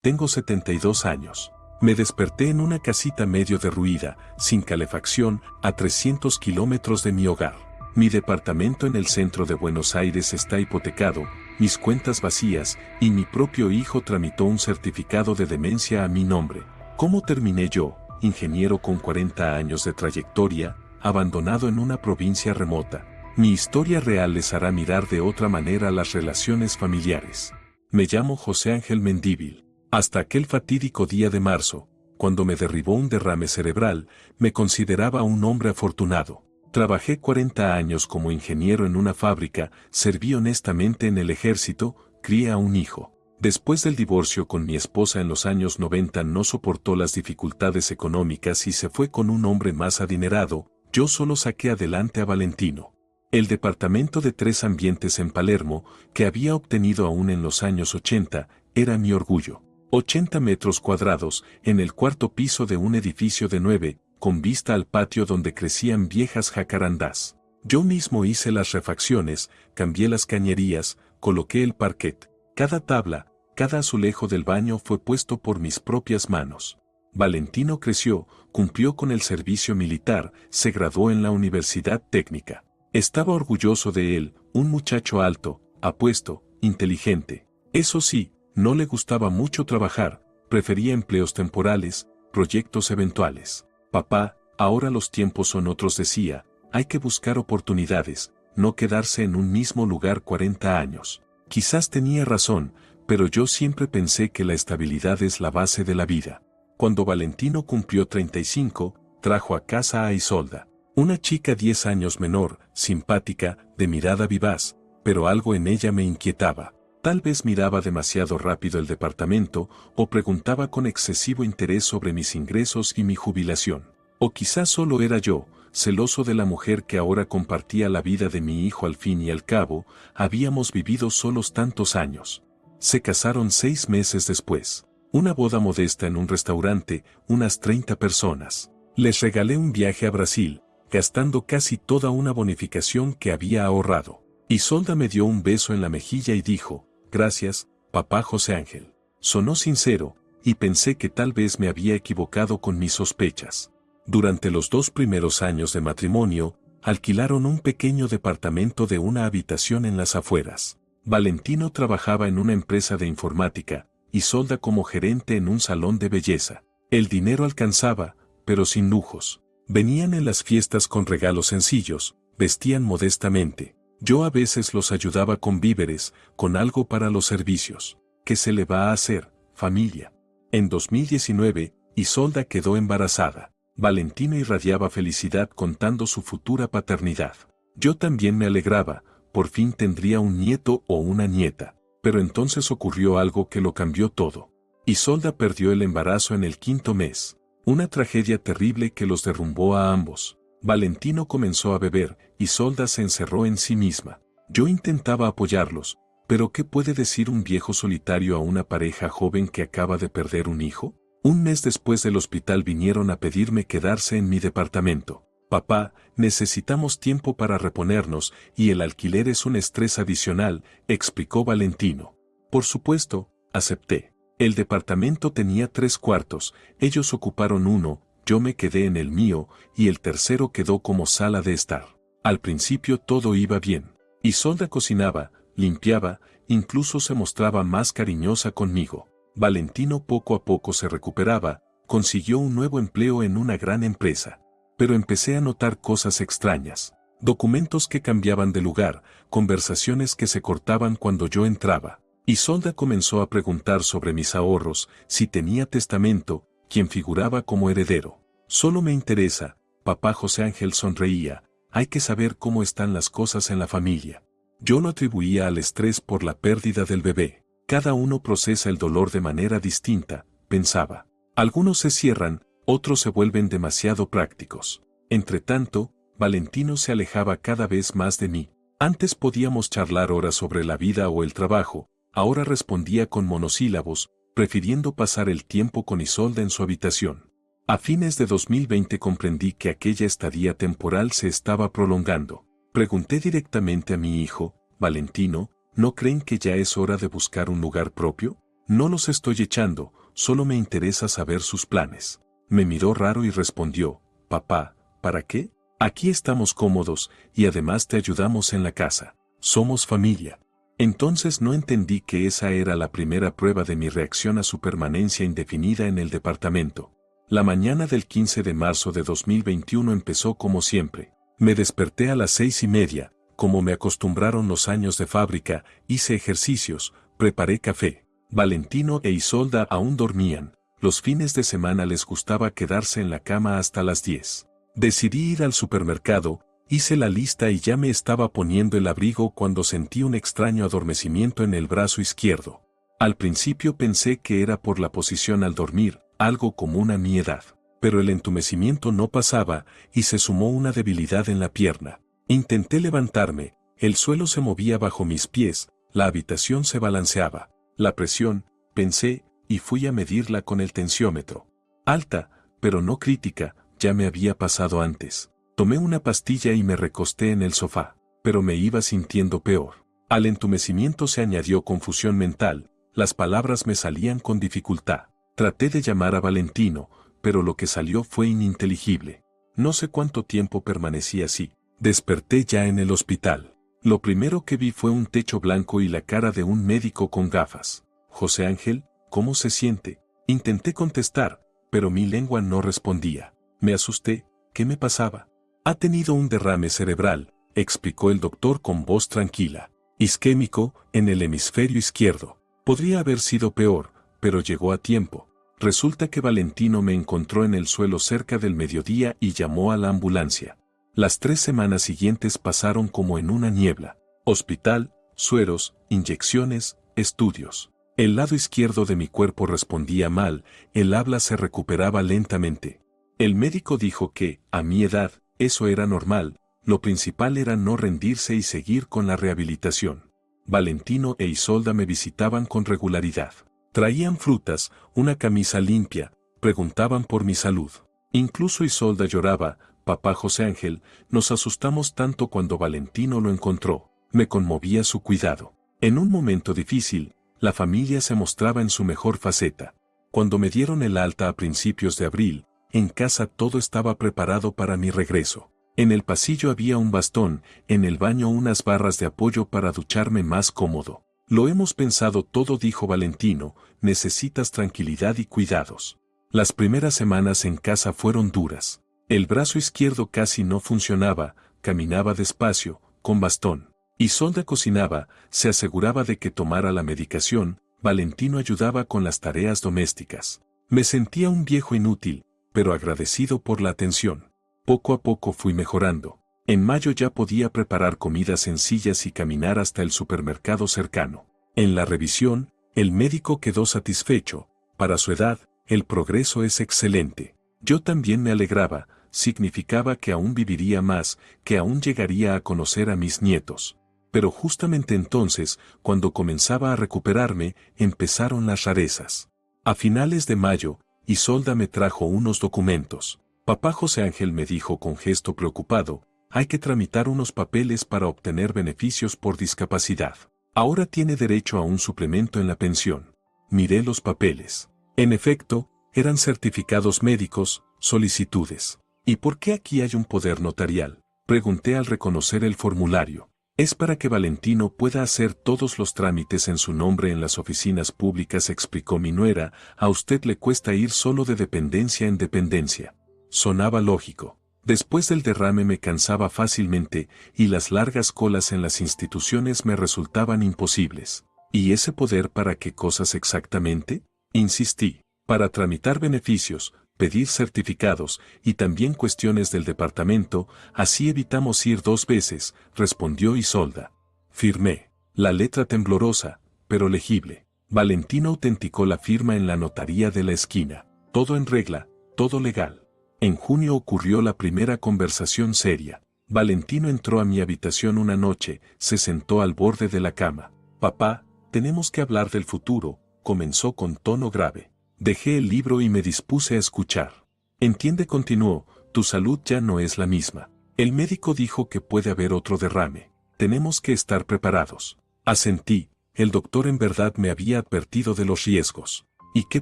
Tengo 72 años. Me desperté en una casita medio derruida, sin calefacción, a 300 kilómetros de mi hogar. Mi departamento en el centro de Buenos Aires está hipotecado, mis cuentas vacías, y mi propio hijo tramitó un certificado de demencia a mi nombre. ¿Cómo terminé yo, ingeniero con 40 años de trayectoria, abandonado en una provincia remota? Mi historia real les hará mirar de otra manera las relaciones familiares. Me llamo José Ángel Mendívil. Hasta aquel fatídico día de marzo, cuando me derribó un derrame cerebral, me consideraba un hombre afortunado. Trabajé 40 años como ingeniero en una fábrica, serví honestamente en el ejército, crié a un hijo. Después del divorcio con mi esposa en los años 90 no soportó las dificultades económicas y se fue con un hombre más adinerado, yo solo saqué adelante a Valentino. El departamento de 3 ambientes en Palermo, que había obtenido aún en los años 80, era mi orgullo. 80 metros cuadrados, en el cuarto piso de un edificio de 9, con vista al patio donde crecían viejas jacarandás. Yo mismo hice las refacciones, cambié las cañerías, coloqué el parquet. Cada tabla, cada azulejo del baño fue puesto por mis propias manos. Valentino creció, cumplió con el servicio militar, se graduó en la Universidad Técnica. Estaba orgulloso de él, un muchacho alto, apuesto, inteligente. Eso sí, no le gustaba mucho trabajar, prefería empleos temporales, proyectos eventuales. Papá, ahora los tiempos son otros, decía, hay que buscar oportunidades, no quedarse en un mismo lugar 40 años. Quizás tenía razón, pero yo siempre pensé que la estabilidad es la base de la vida. Cuando Valentino cumplió 35, trajo a casa a Isolda, una chica 10 años menor, simpática, de mirada vivaz, pero algo en ella me inquietaba. Tal vez miraba demasiado rápido el departamento, o preguntaba con excesivo interés sobre mis ingresos y mi jubilación. O quizás solo era yo, celoso de la mujer que ahora compartía la vida de mi hijo. Al fin y al cabo, habíamos vivido solos tantos años. Se casaron 6 meses después. Una boda modesta en un restaurante, unas 30 personas. Les regalé un viaje a Brasil, gastando casi toda una bonificación que había ahorrado. Isolda me dio un beso en la mejilla y dijo, gracias, papá José Ángel. Sonó sincero, y pensé que tal vez me había equivocado con mis sospechas. Durante los 2 primeros años de matrimonio, alquilaron un pequeño departamento de una habitación en las afueras. Valentino trabajaba en una empresa de informática, Isolda como gerente en un salón de belleza. El dinero alcanzaba, pero sin lujos. Venían en las fiestas con regalos sencillos, vestían modestamente. Yo a veces los ayudaba con víveres, con algo para los servicios. ¿Qué se le va a hacer, familia? En 2019, Isolda quedó embarazada. Valentino irradiaba felicidad contando su futura paternidad. Yo también me alegraba, por fin tendría un nieto o una nieta. Pero entonces ocurrió algo que lo cambió todo. Isolda perdió el embarazo en el 5.º mes. Una tragedia terrible que los derrumbó a ambos. Valentino comenzó a beber, Isolda se encerró en sí misma. Yo intentaba apoyarlos, pero ¿qué puede decir un viejo solitario a una pareja joven que acaba de perder un hijo? Un mes después del hospital vinieron a pedirme quedarse en mi departamento. Papá, necesitamos tiempo para reponernos y el alquiler es un estrés adicional, explicó Valentino. Por supuesto, acepté. El departamento tenía 3 cuartos, ellos ocuparon uno, yo me quedé en el mío, y el tercero quedó como sala de estar. Al principio todo iba bien. Isolda cocinaba, limpiaba, incluso se mostraba más cariñosa conmigo. Valentino poco a poco se recuperaba, consiguió un nuevo empleo en una gran empresa. Pero empecé a notar cosas extrañas. Documentos que cambiaban de lugar, conversaciones que se cortaban cuando yo entraba. Isolda comenzó a preguntar sobre mis ahorros, si tenía testamento, quién figuraba como heredero. Solo me interesa, papá José Ángel sonreía, hay que saber cómo están las cosas en la familia. Yo lo atribuía al estrés por la pérdida del bebé. Cada uno procesa el dolor de manera distinta, pensaba. Algunos se cierran, otros se vuelven demasiado prácticos. Entretanto, Valentino se alejaba cada vez más de mí. Antes podíamos charlar horas sobre la vida o el trabajo, ahora respondía con monosílabos, prefiriendo pasar el tiempo con Isolda en su habitación. A fines de 2020 comprendí que aquella estadía temporal se estaba prolongando. Pregunté directamente a mi hijo, Valentino, ¿no creen que ya es hora de buscar un lugar propio? No los estoy echando, solo me interesa saber sus planes. Me miró raro y respondió, papá, ¿para qué? Aquí estamos cómodos y además te ayudamos en la casa. Somos familia. Entonces no entendí que esa era la primera prueba de mi reacción a su permanencia indefinida en el departamento. La mañana del 15 de marzo de 2021 empezó como siempre. Me desperté a las 6:30, como me acostumbraron los años de fábrica, hice ejercicios, preparé café. Valentino e Isolda aún dormían. Los fines de semana les gustaba quedarse en la cama hasta las 10. Decidí ir al supermercado, hice la lista y ya me estaba poniendo el abrigo cuando sentí un extraño adormecimiento en el brazo izquierdo. Al principio pensé que era por la posición al dormir, algo común a mi edad. Pero el entumecimiento no pasaba y se sumó una debilidad en la pierna. Intenté levantarme, el suelo se movía bajo mis pies, la habitación se balanceaba. La presión, pensé, y fui a medirla con el tensiómetro. Alta, pero no crítica, ya me había pasado antes. Tomé una pastilla y me recosté en el sofá, pero me iba sintiendo peor. Al entumecimiento se añadió confusión mental, las palabras me salían con dificultad. Traté de llamar a Valentino, pero lo que salió fue ininteligible. No sé cuánto tiempo permanecí así. Desperté ya en el hospital. Lo primero que vi fue un techo blanco y la cara de un médico con gafas. José Ángel, ¿cómo se siente? Intenté contestar, pero mi lengua no respondía. Me asusté, ¿qué me pasaba? Ha tenido un derrame cerebral, explicó el doctor con voz tranquila. Isquémico, en el hemisferio izquierdo. Podría haber sido peor, pero llegó a tiempo. Resulta que Valentino me encontró en el suelo cerca del mediodía y llamó a la ambulancia. Las 3 semanas siguientes pasaron como en una niebla. Hospital, sueros, inyecciones, estudios. El lado izquierdo de mi cuerpo respondía mal, el habla se recuperaba lentamente. El médico dijo que, a mi edad, eso era normal, lo principal era no rendirse y seguir con la rehabilitación. Valentino e Isolda me visitaban con regularidad. Traían frutas, una camisa limpia, preguntaban por mi salud. Incluso Isolda lloraba. Papá José Ángel, nos asustamos tanto cuando Valentino lo encontró. Me conmovía su cuidado. En un momento difícil, la familia se mostraba en su mejor faceta. Cuando me dieron el alta a principios de abril, en casa todo estaba preparado para mi regreso. En el pasillo había un bastón, en el baño unas barras de apoyo para ducharme más cómodo. Lo hemos pensado todo, dijo Valentino, necesitas tranquilidad y cuidados. Las primeras semanas en casa fueron duras. El brazo izquierdo casi no funcionaba, caminaba despacio, con bastón. Isolda cocinaba, se aseguraba de que tomara la medicación, Valentino ayudaba con las tareas domésticas. Me sentía un viejo inútil, pero agradecido por la atención. Poco a poco fui mejorando. En mayo ya podía preparar comidas sencillas y caminar hasta el supermercado cercano. En la revisión, el médico quedó satisfecho. Para su edad, el progreso es excelente. Yo también me alegraba, significaba que aún viviría más, que aún llegaría a conocer a mis nietos. Pero justamente entonces, cuando comenzaba a recuperarme, empezaron las rarezas. A finales de mayo, Isolda me trajo unos documentos. Papá José Ángel me dijo con gesto preocupado, hay que tramitar unos papeles para obtener beneficios por discapacidad. Ahora tiene derecho a un suplemento en la pensión. Miré los papeles. En efecto, eran certificados médicos, solicitudes. ¿Y por qué aquí hay un poder notarial? Pregunté al reconocer el formulario. Es para que Valentino pueda hacer todos los trámites en su nombre en las oficinas públicas, explicó mi nuera, a usted le cuesta ir solo de dependencia en dependencia. Sonaba lógico. Después del derrame me cansaba fácilmente y las largas colas en las instituciones me resultaban imposibles. ¿Y ese poder para qué cosas exactamente? Insistí. Para tramitar beneficios, pedir certificados y también cuestiones del departamento, así evitamos ir 2 veces, respondió Isolda. Firmé. La letra temblorosa, pero legible. Valentino autenticó la firma en la notaría de la esquina. Todo en regla, todo legal. En junio ocurrió la primera conversación seria. Valentino entró a mi habitación una noche, se sentó al borde de la cama. Papá, tenemos que hablar del futuro, comenzó con tono grave. Dejé el libro y me dispuse a escuchar. Entiende, continuó, tu salud ya no es la misma. El médico dijo que puede haber otro derrame. Tenemos que estar preparados. Asentí. El doctor en verdad me había advertido de los riesgos. ¿Y qué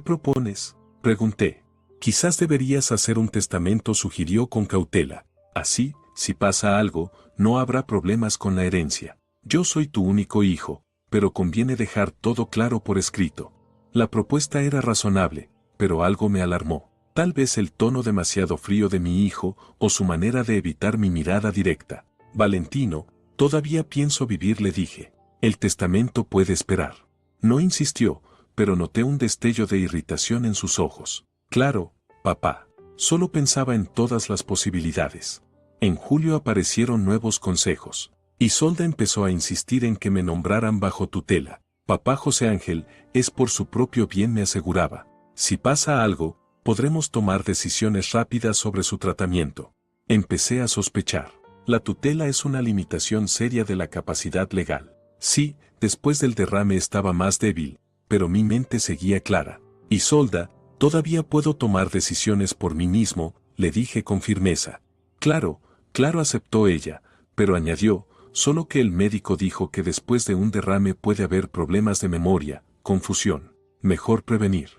propones?, pregunté. Quizás deberías hacer un testamento, sugirió con cautela. Así, si pasa algo, no habrá problemas con la herencia. Yo soy tu único hijo, pero conviene dejar todo claro por escrito. La propuesta era razonable, pero algo me alarmó. Tal vez el tono demasiado frío de mi hijo o su manera de evitar mi mirada directa. Valentino, todavía pienso vivir, le dije. El testamento puede esperar. No insistió, pero noté un destello de irritación en sus ojos. Claro, papá. Solo pensaba en todas las posibilidades. En julio aparecieron nuevos consejos. Isolda empezó a insistir en que me nombraran bajo tutela. Papá José Ángel, es por su propio bien, me aseguraba. Si pasa algo, podremos tomar decisiones rápidas sobre su tratamiento. Empecé a sospechar. La tutela es una limitación seria de la capacidad legal. Sí, después del derrame estaba más débil, pero mi mente seguía clara. Isolda, todavía puedo tomar decisiones por mí mismo, le dije con firmeza. Claro, claro, aceptó ella, pero añadió, solo que el médico dijo que después de un derrame puede haber problemas de memoria, confusión. Mejor prevenir.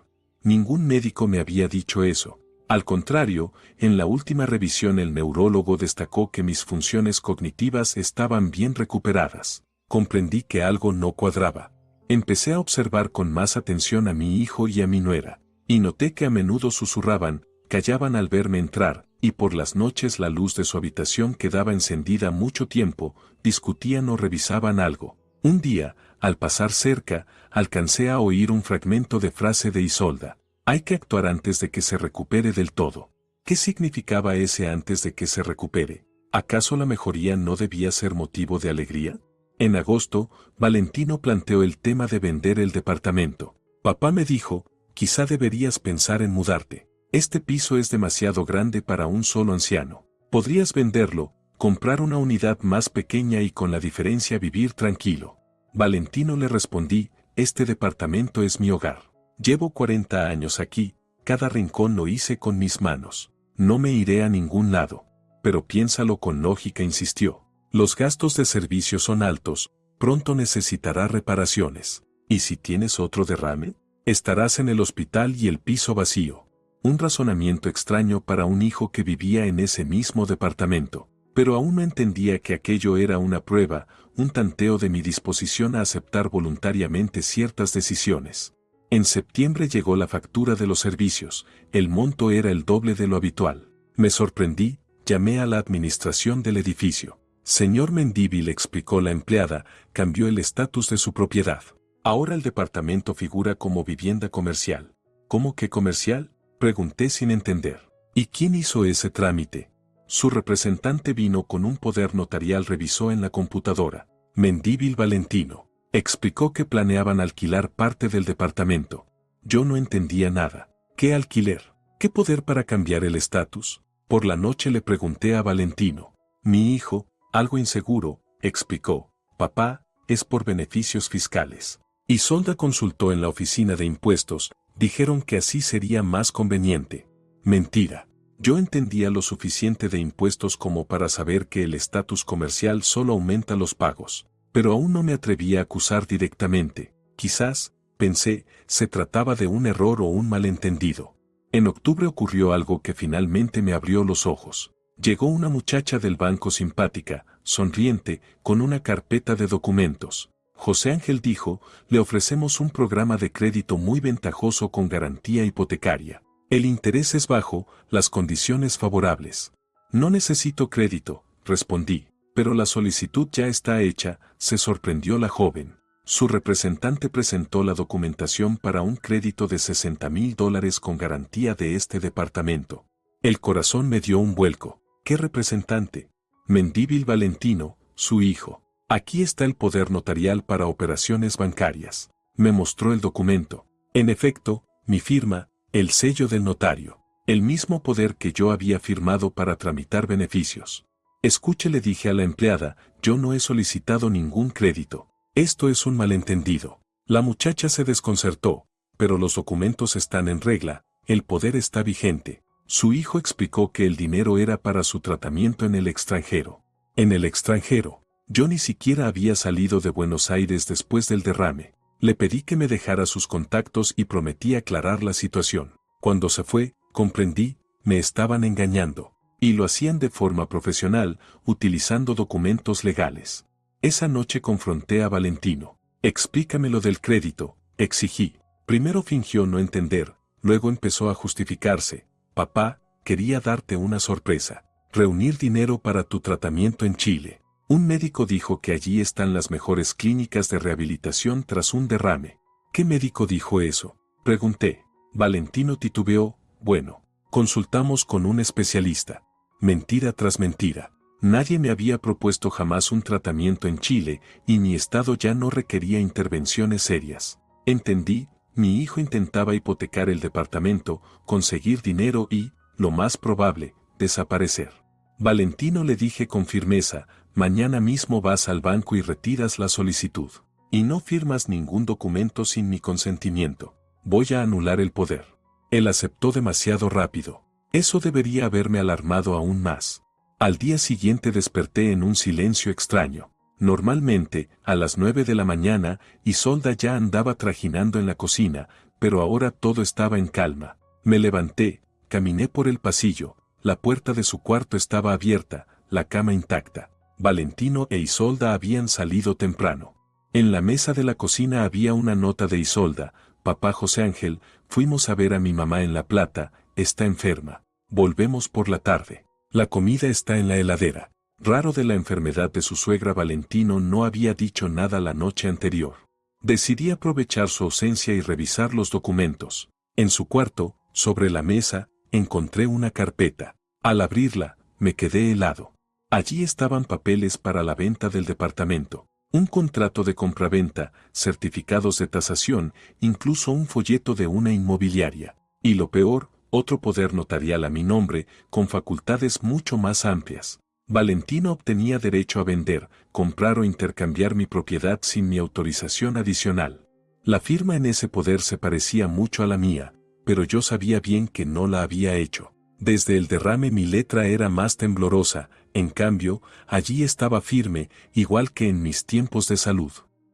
Ningún médico me había dicho eso. Al contrario, en la última revisión el neurólogo destacó que mis funciones cognitivas estaban bien recuperadas. Comprendí que algo no cuadraba. Empecé a observar con más atención a mi hijo y a mi nuera, y noté que a menudo susurraban, callaban al verme entrar, y por las noches la luz de su habitación quedaba encendida mucho tiempo, discutían o revisaban algo. Un día, al pasar cerca, alcancé a oír un fragmento de frase de Isolda. Hay que actuar antes de que se recupere del todo. ¿Qué significaba ese antes de que se recupere? ¿Acaso la mejoría no debía ser motivo de alegría? En agosto, Valentino planteó el tema de vender el departamento. Papá me dijo, quizá deberías pensar en mudarte. Este piso es demasiado grande para un solo anciano. Podrías venderlo, comprar una unidad más pequeña y con la diferencia vivir tranquilo. Valentino, le respondí, este departamento es mi hogar. Llevo 40 años aquí, cada rincón lo hice con mis manos. No me iré a ningún lado. Pero piénsalo con lógica, insistió. Los gastos de servicio son altos, pronto necesitará reparaciones. ¿Y si tienes otro derrame? Estarás en el hospital y el piso vacío. Un razonamiento extraño para un hijo que vivía en ese mismo departamento. Pero aún no entendía que aquello era una prueba, un tanteo de mi disposición a aceptar voluntariamente ciertas decisiones. En septiembre llegó la factura de los servicios, el monto era el doble de lo habitual. Me sorprendí, llamé a la administración del edificio. Señor Mendívil, explicó la empleada, cambió el estatus de su propiedad. Ahora el departamento figura como vivienda comercial. ¿Cómo que comercial?, pregunté sin entender. ¿Y quién hizo ese trámite? Su representante vino con un poder notarial, revisó en la computadora. Mendívil Valentino. Explicó que planeaban alquilar parte del departamento. Yo no entendía nada. ¿Qué alquiler? ¿Qué poder para cambiar el estatus? Por la noche le pregunté a Valentino. Mi hijo, algo inseguro, explicó. Papá, es por beneficios fiscales. Isolda consultó en la oficina de impuestos, dijeron que así sería más conveniente. Mentira. Yo entendía lo suficiente de impuestos como para saber que el estatus comercial solo aumenta los pagos. Pero aún no me atrevía a acusar directamente. Quizás, pensé, se trataba de un error o un malentendido. En octubre ocurrió algo que finalmente me abrió los ojos. Llegó una muchacha del banco, simpática, sonriente, con una carpeta de documentos. José Ángel, dijo, le ofrecemos un programa de crédito muy ventajoso con garantía hipotecaria. El interés es bajo, las condiciones favorables. No necesito crédito, respondí. Pero la solicitud ya está hecha, se sorprendió la joven. Su representante presentó la documentación para un crédito de $60,000 con garantía de este departamento. El corazón me dio un vuelco. ¿Qué representante? Mendívil Valentino, su hijo. Aquí está el poder notarial para operaciones bancarias. Me mostró el documento. En efecto, mi firma, el sello del notario. El mismo poder que yo había firmado para tramitar beneficios. Escuche, le dije a la empleada, yo no he solicitado ningún crédito. Esto es un malentendido. La muchacha se desconcertó, pero los documentos están en regla, el poder está vigente. Su hijo explicó que el dinero era para su tratamiento en el extranjero. ¿En el extranjero? Yo ni siquiera había salido de Buenos Aires después del derrame. Le pedí que me dejara sus contactos y prometí aclarar la situación. Cuando se fue, comprendí, me estaban engañando. Y lo hacían de forma profesional, utilizando documentos legales. Esa noche confronté a Valentino. Explícame lo del crédito, exigí. Primero fingió no entender, luego empezó a justificarse. Papá, quería darte una sorpresa. Reunir dinero para tu tratamiento en Chile. Un médico dijo que allí están las mejores clínicas de rehabilitación tras un derrame. ¿Qué médico dijo eso? Pregunté. Valentino titubeó. Bueno, consultamos con un especialista. Mentira tras mentira. Nadie me había propuesto jamás un tratamiento en Chile y mi estado ya no requería intervenciones serias. Entendí, mi hijo intentaba hipotecar el departamento, conseguir dinero y, lo más probable, desaparecer. Valentino, le dije con firmeza, mañana mismo vas al banco y retiras la solicitud. Y no firmas ningún documento sin mi consentimiento. Voy a anular el poder. Él aceptó demasiado rápido. Eso debería haberme alarmado aún más. Al día siguiente desperté en un silencio extraño. Normalmente, a las 9 de la mañana, Isolda ya andaba trajinando en la cocina, pero ahora todo estaba en calma. Me levanté, caminé por el pasillo, la puerta de su cuarto estaba abierta, la cama intacta. Valentino e Isolda habían salido temprano. En la mesa de la cocina había una nota de Isolda. Papá José Ángel, fuimos a ver a mi mamá en La Plata, está enferma. Volvemos por la tarde. La comida está en la heladera. Raro, de la enfermedad de su suegra. Valentino no había dicho nada la noche anterior. Decidí aprovechar su ausencia y revisar los documentos. En su cuarto, sobre la mesa, encontré una carpeta. Al abrirla, me quedé helado. Allí estaban papeles para la venta del departamento, un contrato de compraventa, certificados de tasación, incluso un folleto de una inmobiliaria. Y lo peor, otro poder notarial a mi nombre, con facultades mucho más amplias. Valentino obtenía derecho a vender, comprar o intercambiar mi propiedad sin mi autorización adicional. La firma en ese poder se parecía mucho a la mía, pero yo sabía bien que no la había hecho. Desde el derrame mi letra era más temblorosa, en cambio, allí estaba firme, igual que en mis tiempos de salud.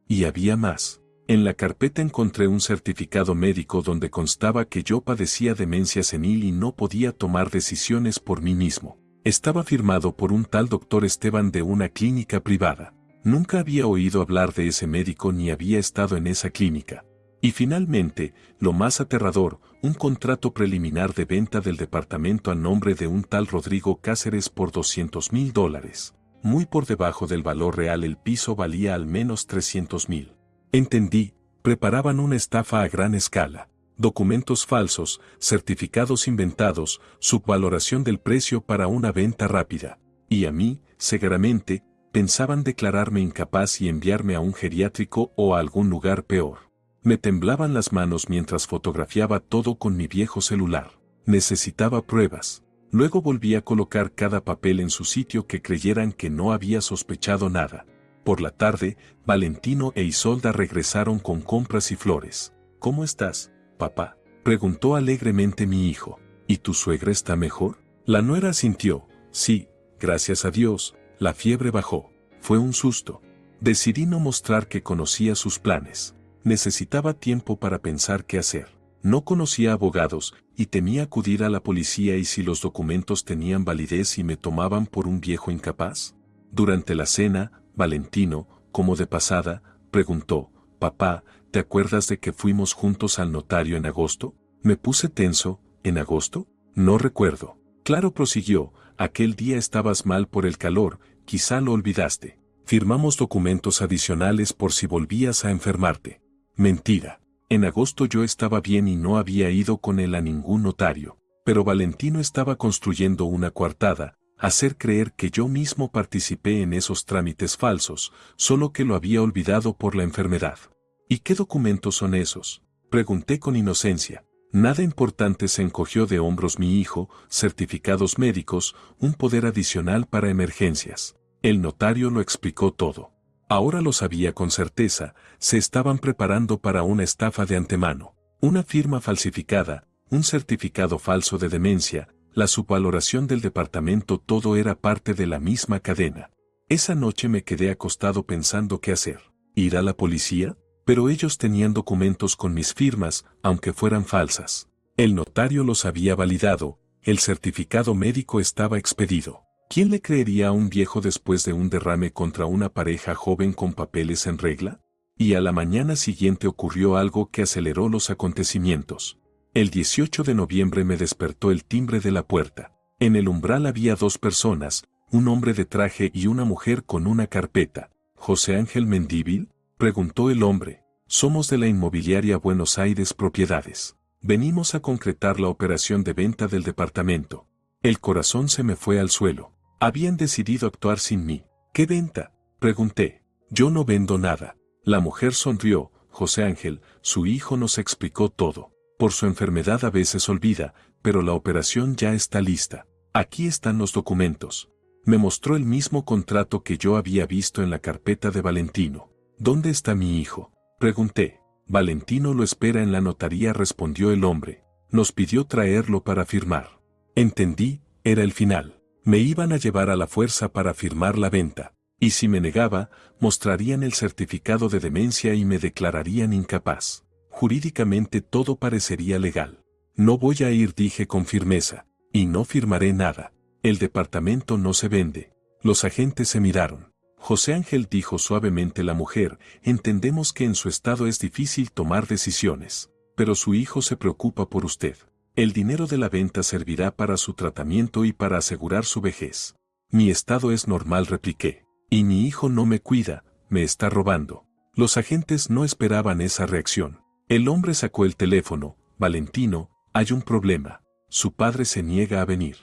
Y había más. En la carpeta encontré un certificado médico donde constaba que yo padecía demencia senil y no podía tomar decisiones por mí mismo. Estaba firmado por un tal doctor Esteban de una clínica privada. Nunca había oído hablar de ese médico ni había estado en esa clínica. Y finalmente, lo más aterrador, un contrato preliminar de venta del departamento a nombre de un tal Rodrigo Cáceres por $200.000. Muy por debajo del valor real, el piso valía al menos $300.000. Entendí, preparaban una estafa a gran escala. Documentos falsos, certificados inventados, subvaloración del precio para una venta rápida. Y a mí, cegaramente, pensaban declararme incapaz y enviarme a un geriátrico o a algún lugar peor. Me temblaban las manos mientras fotografiaba todo con mi viejo celular. Necesitaba pruebas. Luego volví a colocar cada papel en su sitio, que creyeran que no había sospechado nada. Por la tarde, Valentino e Isolda regresaron con compras y flores. ¿Cómo estás, papá?, preguntó alegremente mi hijo. ¿Y tu suegra está mejor? La nuera asintió. Sí, gracias a Dios, la fiebre bajó. Fue un susto. Decidí no mostrar que conocía sus planes. Necesitaba tiempo para pensar qué hacer. No conocía abogados y temía acudir a la policía, y si los documentos tenían validez y me tomaban por un viejo incapaz. Durante la cena, Valentino, como de pasada, preguntó: papá, ¿te acuerdas de que fuimos juntos al notario en agosto? Me puse tenso. ¿En agosto? No recuerdo. Claro, prosiguió, aquel día estabas mal por el calor, quizá lo olvidaste. Firmamos documentos adicionales por si volvías a enfermarte. Mentira. En agosto yo estaba bien y no había ido con él a ningún notario. Pero Valentino estaba construyendo una coartada, hacer creer que yo mismo participé en esos trámites falsos, solo que lo había olvidado por la enfermedad. ¿Y qué documentos son esos?, pregunté con inocencia. Nada importante, se encogió de hombros mi hijo. Certificados médicos, un poder adicional para emergencias. El notario lo explicó todo. Ahora lo sabía con certeza, se estaban preparando para una estafa de antemano. Una firma falsificada, un certificado falso de demencia, la subvaloración del departamento, todo era parte de la misma cadena. Esa noche me quedé acostado pensando qué hacer. ¿Ir a la policía? Pero ellos tenían documentos con mis firmas, aunque fueran falsas. El notario los había validado, el certificado médico estaba expedido. ¿Quién le creería a un viejo después de un derrame contra una pareja joven con papeles en regla? Y a la mañana siguiente ocurrió algo que aceleró los acontecimientos. El 18 de noviembre me despertó el timbre de la puerta. En el umbral había dos personas, un hombre de traje y una mujer con una carpeta. ¿José Ángel Mendívil?, preguntó el hombre. Somos de la inmobiliaria Buenos Aires Propiedades. Venimos a concretar la operación de venta del departamento. El corazón se me fue al suelo. Habían decidido actuar sin mí. ¿Qué venta?, pregunté. Yo no vendo nada. La mujer sonrió. José Ángel, su hijo nos explicó todo. Por su enfermedad a veces olvida, pero la operación ya está lista. Aquí están los documentos. Me mostró el mismo contrato que yo había visto en la carpeta de Valentino. ¿Dónde está mi hijo?, pregunté. Valentino lo espera en la notaría, respondió el hombre. Nos pidió traerlo para firmar. Entendí, era el final. Me iban a llevar a la fuerza para firmar la venta. Y si me negaba, mostrarían el certificado de demencia y me declararían incapaz. Jurídicamente todo parecería legal. No voy a ir, dije con firmeza, y no firmaré nada. El departamento no se vende. Los agentes se miraron. José Ángel, dijo suavemente la mujer, entendemos que en su estado es difícil tomar decisiones, pero su hijo se preocupa por usted. El dinero de la venta servirá para su tratamiento y para asegurar su vejez. Mi estado es normal, repliqué. Y mi hijo no me cuida, me está robando. Los agentes no esperaban esa reacción. El hombre sacó el teléfono. Valentino, hay un problema. Su padre se niega a venir.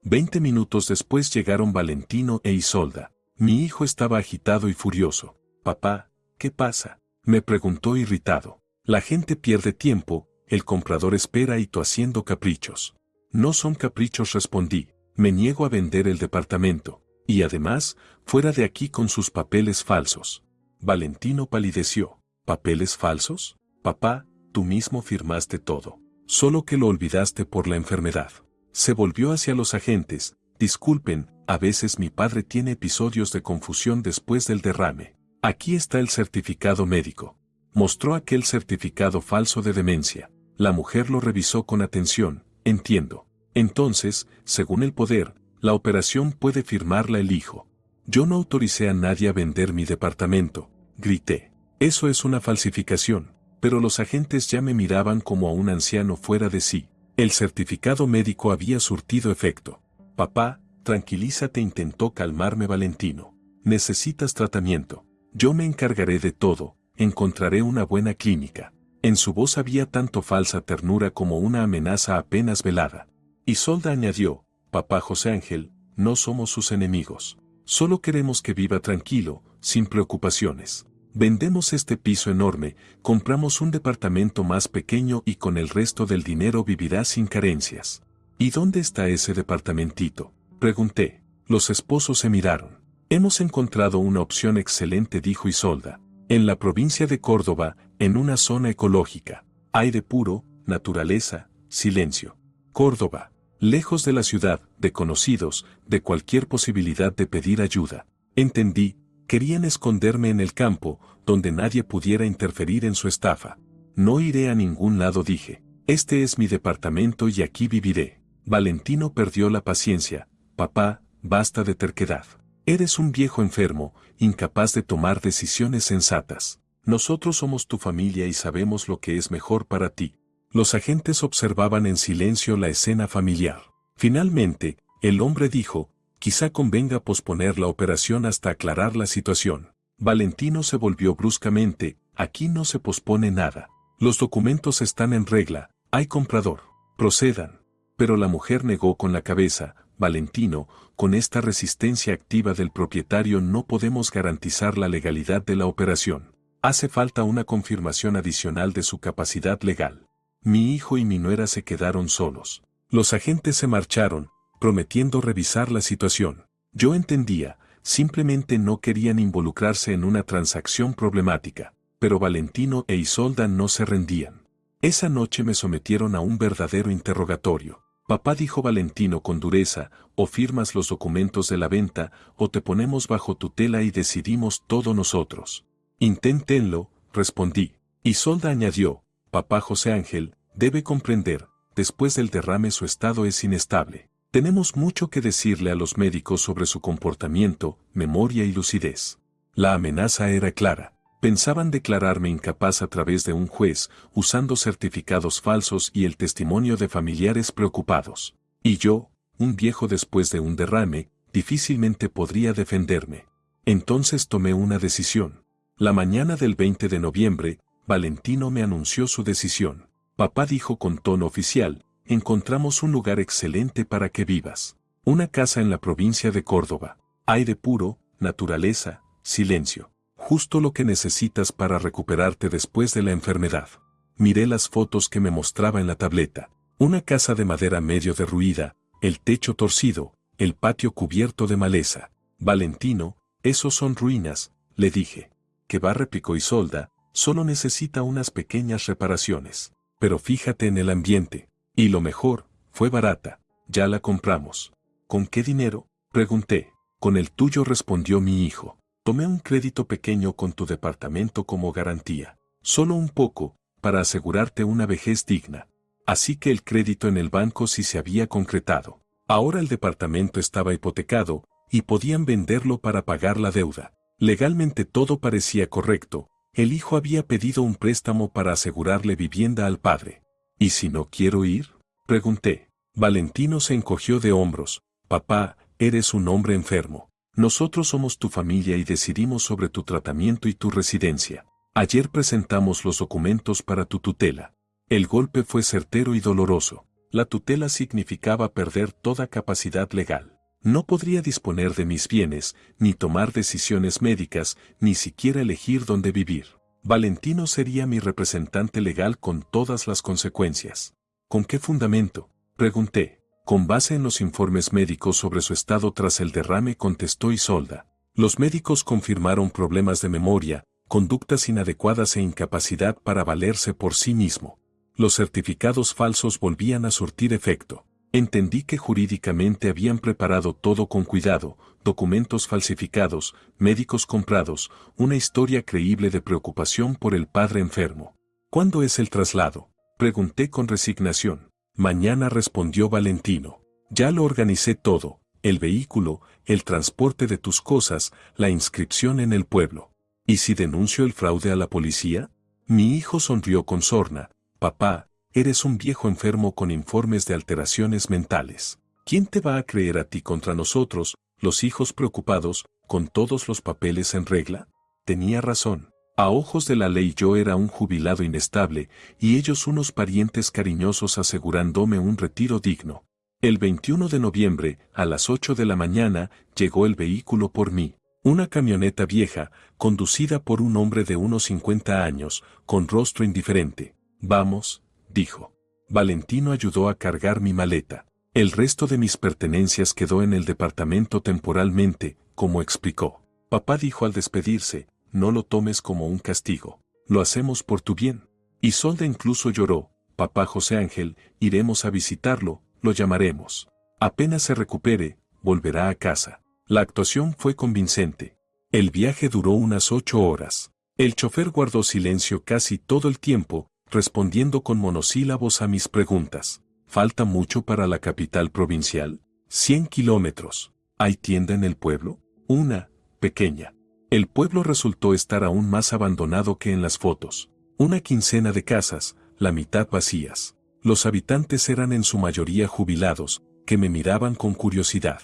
20 minutos después llegaron Valentino e Isolda. Mi hijo estaba agitado y furioso. Papá, ¿qué pasa?, me preguntó irritado. La gente pierde tiempo, el comprador espera y tú haciendo caprichos. No son caprichos, respondí. Me niego a vender el departamento. Y además, fuera de aquí con sus papeles falsos. Valentino palideció. ¿Papeles falsos? Papá, tú mismo firmaste todo. Solo que lo olvidaste por la enfermedad. Se volvió hacia los agentes. Disculpen, a veces mi padre tiene episodios de confusión después del derrame. Aquí está el certificado médico. Mostró aquel certificado falso de demencia. La mujer lo revisó con atención. Entiendo. Entonces, según el poder, la operación puede firmarla el hijo. Yo no autoricé a nadie a vender mi departamento, grité. Eso es una falsificación. Pero los agentes ya me miraban como a un anciano fuera de sí. El certificado médico había surtido efecto. Papá, tranquilízate, intentó calmarme Valentino. Necesitas tratamiento. Yo me encargaré de todo, encontraré una buena clínica. En su voz había tanto falsa ternura como una amenaza apenas velada. Isolda añadió, papá José Ángel, no somos sus enemigos. Solo queremos que viva tranquilo, sin preocupaciones. Vendemos este piso enorme, compramos un departamento más pequeño y con el resto del dinero vivirá sin carencias. ¿Y dónde está ese departamentito?, pregunté. Los esposos se miraron. Hemos encontrado una opción excelente, dijo Isolda. En la provincia de Córdoba, en una zona ecológica. Aire puro, naturaleza, silencio. Córdoba. Lejos de la ciudad, de conocidos, de cualquier posibilidad de pedir ayuda. Entendí. Querían esconderme en el campo, donde nadie pudiera interferir en su estafa. No iré a ningún lado, dije. Este es mi departamento y aquí viviré. Valentino perdió la paciencia. Papá, basta de terquedad. Eres un viejo enfermo, incapaz de tomar decisiones sensatas. Nosotros somos tu familia y sabemos lo que es mejor para ti. Los agentes observaban en silencio la escena familiar. Finalmente, el hombre dijo, quizá convenga posponer la operación hasta aclarar la situación. Valentino se volvió bruscamente, aquí no se pospone nada. Los documentos están en regla, hay comprador. Procedan. Pero la mujer negó con la cabeza. Valentino, con esta resistencia activa del propietario no podemos garantizar la legalidad de la operación. Hace falta una confirmación adicional de su capacidad legal. Mi hijo y mi nuera se quedaron solos. Los agentes se marcharon, prometiendo revisar la situación. Yo entendía, simplemente no querían involucrarse en una transacción problemática, pero Valentino e Isolda no se rendían. Esa noche me sometieron a un verdadero interrogatorio. Papá, dijo Valentino con dureza, o firmas los documentos de la venta, o te ponemos bajo tutela y decidimos todo nosotros. Inténtenlo, respondí. Isolda añadió, papá José Ángel, debe comprender, después del derrame su estado es inestable. Tenemos mucho que decirle a los médicos sobre su comportamiento, memoria y lucidez. La amenaza era clara. Pensaban declararme incapaz a través de un juez, usando certificados falsos y el testimonio de familiares preocupados. Y yo, un viejo después de un derrame, difícilmente podría defenderme. Entonces tomé una decisión. La mañana del 20 de noviembre, Valentino me anunció su decisión. Papá, dijo con tono oficial, encontramos un lugar excelente para que vivas. Una casa en la provincia de Córdoba. Aire puro, naturaleza, silencio. Justo lo que necesitas para recuperarte después de la enfermedad. Miré las fotos que me mostraba en la tableta. Una casa de madera medio derruida, el techo torcido, el patio cubierto de maleza. Valentino, esos son ruinas, le dije. Que va, replicó Isolda, solo necesita unas pequeñas reparaciones. Pero fíjate en el ambiente. Y lo mejor, fue barata. Ya la compramos. ¿Con qué dinero?, pregunté. Con el tuyo, respondió mi hijo. Tomé un crédito pequeño con tu departamento como garantía. Solo un poco, para asegurarte una vejez digna. Así que el crédito en el banco sí se había concretado. Ahora el departamento estaba hipotecado, y podían venderlo para pagar la deuda. Legalmente todo parecía correcto. El hijo había pedido un préstamo para asegurarle vivienda al padre. ¿Y si no quiero ir?, pregunté. Valentino se encogió de hombros. Papá, eres un hombre enfermo. Nosotros somos tu familia y decidimos sobre tu tratamiento y tu residencia. Ayer presentamos los documentos para tu tutela. El golpe fue certero y doloroso. La tutela significaba perder toda capacidad legal. No podría disponer de mis bienes, ni tomar decisiones médicas, ni siquiera elegir dónde vivir. Valentino sería mi representante legal con todas las consecuencias. ¿Con qué fundamento?, pregunté. Con base en los informes médicos sobre su estado tras el derrame, contestó Isolda. Los médicos confirmaron problemas de memoria, conductas inadecuadas e incapacidad para valerse por sí mismo. Los certificados falsos volvían a surtir efecto. Entendí que jurídicamente habían preparado todo con cuidado, documentos falsificados, médicos comprados, una historia creíble de preocupación por el padre enfermo. ¿Cuándo es el traslado?, pregunté con resignación. Mañana, respondió Valentino. Ya lo organicé todo, el vehículo, el transporte de tus cosas, la inscripción en el pueblo. ¿Y si denuncio el fraude a la policía? Mi hijo sonrió con sorna. Papá, eres un viejo enfermo con informes de alteraciones mentales. ¿Quién te va a creer a ti contra nosotros, los hijos preocupados, con todos los papeles en regla? Tenía razón. A ojos de la ley yo era un jubilado inestable, y ellos unos parientes cariñosos asegurándome un retiro digno. El 21 de noviembre, a las 8 de la mañana, llegó el vehículo por mí. Una camioneta vieja, conducida por un hombre de unos 50 años, con rostro indiferente. Vamos, dijo. Valentino ayudó a cargar mi maleta. El resto de mis pertenencias quedó en el departamento temporalmente, como explicó. Papá dijo al despedirse, no lo tomes como un castigo. Lo hacemos por tu bien. Isolda incluso lloró. Papá José Ángel, iremos a visitarlo, lo llamaremos. Apenas se recupere, volverá a casa. La actuación fue convincente. El viaje duró unas 8 horas. El chofer guardó silencio casi todo el tiempo, respondiendo con monosílabos a mis preguntas. ¿Falta mucho para la capital provincial? 100 kilómetros. ¿Hay tienda en el pueblo? Una, pequeña. El pueblo resultó estar aún más abandonado que en las fotos. Una quincena de casas, la mitad vacías. Los habitantes eran en su mayoría jubilados, que me miraban con curiosidad.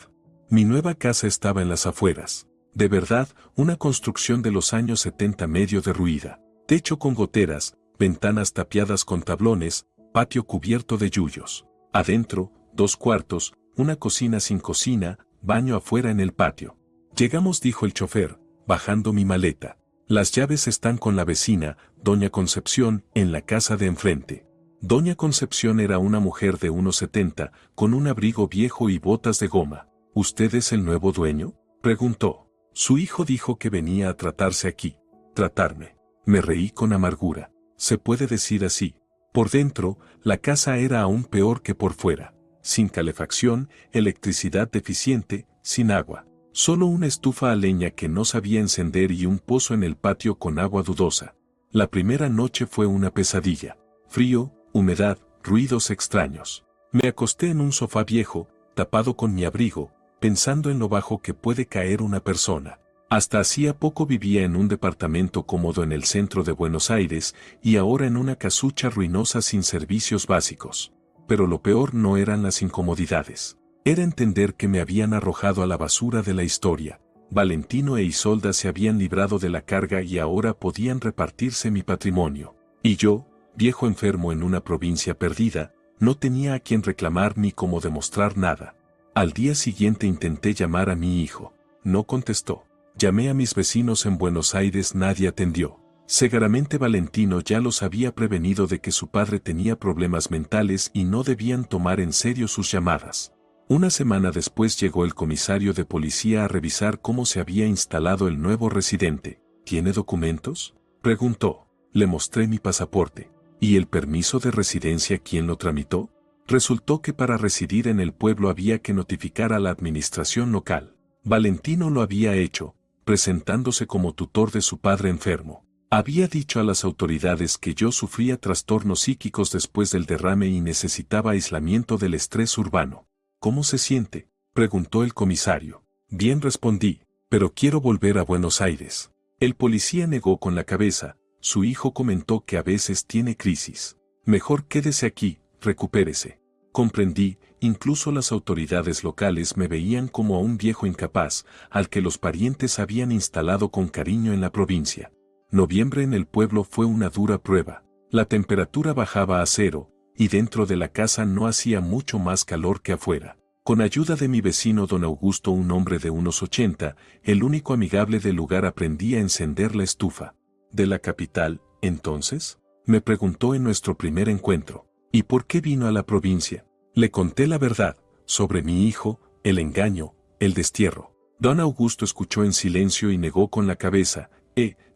Mi nueva casa estaba en las afueras. De verdad, una construcción de los años 70 medio derruida. Techo con goteras, ventanas tapiadas con tablones, patio cubierto de yuyos. Adentro, 2 cuartos, una cocina sin cocina, baño afuera en el patio. Llegamos, dijo el chofer, bajando mi maleta. Las llaves están con la vecina, doña Concepción, en la casa de enfrente. Doña Concepción era una mujer de unos 70, con un abrigo viejo y botas de goma. ¿Usted es el nuevo dueño?, preguntó. Su hijo dijo que venía a tratarse aquí. ¿Tratarme? Me reí con amargura. ¿Se puede decir así? Por dentro, la casa era aún peor que por fuera. sin calefacción, electricidad deficiente, sin agua. Solo una estufa a leña que no sabía encender y un pozo en el patio con agua dudosa. La primera noche fue una pesadilla. Frío, humedad, ruidos extraños. Me acosté en un sofá viejo, tapado con mi abrigo, pensando en lo bajo que puede caer una persona. Hasta hacía poco vivía en un departamento cómodo en el centro de Buenos Aires y ahora en una casucha ruinosa sin servicios básicos. Pero lo peor no eran las incomodidades. Era entender que me habían arrojado a la basura de la historia. Valentino e Isolda se habían librado de la carga y ahora podían repartirse mi patrimonio. Y yo, viejo enfermo en una provincia perdida, no tenía a quien reclamar ni cómo demostrar nada. Al día siguiente intenté llamar a mi hijo. No contestó. Llamé a mis vecinos en Buenos Aires, nadie atendió. Seguramente Valentino ya los había prevenido de que su padre tenía problemas mentales y no debían tomar en serio sus llamadas. Una semana después llegó el comisario de policía a revisar cómo se había instalado el nuevo residente. ¿Tiene documentos?, preguntó. Le mostré mi pasaporte. ¿Y el permiso de residencia quién lo tramitó? Resultó que para residir en el pueblo había que notificar a la administración local. Valentino lo había hecho, presentándose como tutor de su padre enfermo. Había dicho a las autoridades que yo sufría trastornos psíquicos después del derrame y necesitaba aislamiento del estrés urbano. ¿Cómo se siente?, preguntó el comisario. Bien, respondí, pero quiero volver a Buenos Aires. El policía negó con la cabeza. Su hijo comentó que a veces tiene crisis. Mejor quédese aquí, recupérese. Comprendí, incluso las autoridades locales me veían como a un viejo incapaz, al que los parientes habían instalado con cariño en la provincia. Noviembre en el pueblo fue una dura prueba. La temperatura bajaba a cero, y dentro de la casa no hacía mucho más calor que afuera. Con ayuda de mi vecino don Augusto, un hombre de unos 80, el único amigable del lugar, aprendí a encender la estufa. ¿De la capital, entonces?, me preguntó en nuestro primer encuentro. ¿Y por qué vino a la provincia? Le conté la verdad, sobre mi hijo, el engaño, el destierro. Don Augusto escuchó en silencio y negó con la cabeza.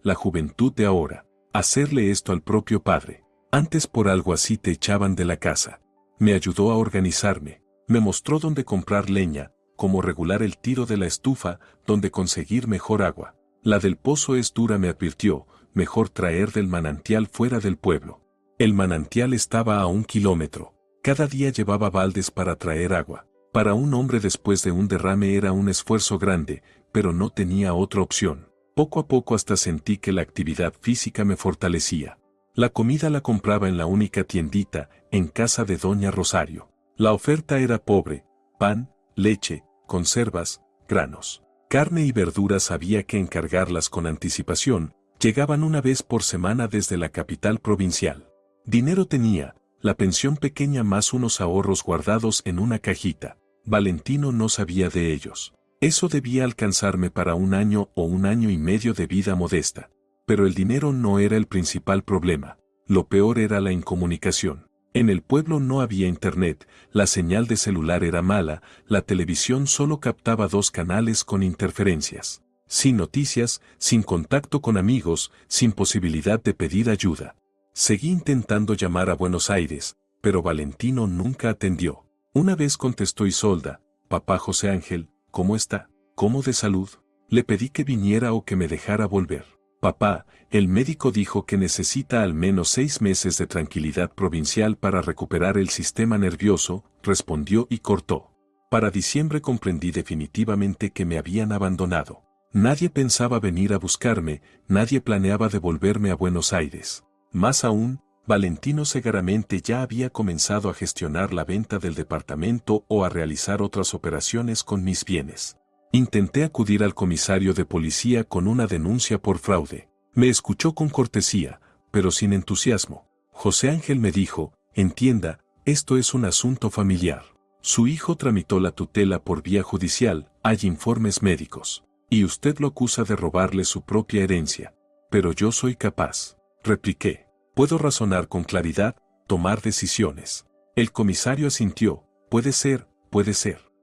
La juventud de ahora. Hacerle esto al propio padre. Antes por algo así te echaban de la casa. Me ayudó a organizarme. Me mostró dónde comprar leña, cómo regular el tiro de la estufa, dónde conseguir mejor agua. La del pozo es dura, me advirtió, mejor traer del manantial fuera del pueblo. El manantial estaba a 1 kilómetro. Cada día llevaba baldes para traer agua. Para un hombre después de un derrame era un esfuerzo grande, pero no tenía otra opción. Poco a poco hasta sentí que la actividad física me fortalecía. La comida la compraba en la única tiendita, en casa de doña Rosario. La oferta era pobre: pan, leche, conservas, granos. Carne y verduras había que encargarlas con anticipación, llegaban una vez por semana desde la capital provincial. Dinero tenía, la pensión pequeña más unos ahorros guardados en una cajita. Valentino no sabía de ellos. Eso debía alcanzarme para 1 año o 1 año y medio de vida modesta. Pero el dinero no era el principal problema. Lo peor era la incomunicación. En el pueblo no había internet, la señal de celular era mala, la televisión solo captaba 2 canales con interferencias. Sin noticias, sin contacto con amigos, sin posibilidad de pedir ayuda. Seguí intentando llamar a Buenos Aires, pero Valentino nunca atendió. Una vez contestó Isolda: «Papá José Ángel, ¿cómo está? ¿Cómo de salud?». Le pedí que viniera o que me dejara volver. «Papá, el médico dijo que necesita al menos 6 meses de tranquilidad provincial para recuperar el sistema nervioso», respondió y cortó. Para diciembre comprendí definitivamente que me habían abandonado. Nadie pensaba venir a buscarme, nadie planeaba devolverme a Buenos Aires. Más aún, Valentino seguramente ya había comenzado a gestionar la venta del departamento o a realizar otras operaciones con mis bienes. Intenté acudir al comisario de policía con una denuncia por fraude. Me escuchó con cortesía, pero sin entusiasmo. José Ángel me dijo: «Entienda, esto es un asunto familiar. Su hijo tramitó la tutela por vía judicial, hay informes médicos. Y usted lo acusa de robarle su propia herencia». «Pero yo soy capaz», repliqué. «Puedo razonar con claridad, tomar decisiones». El comisario asintió: puede ser,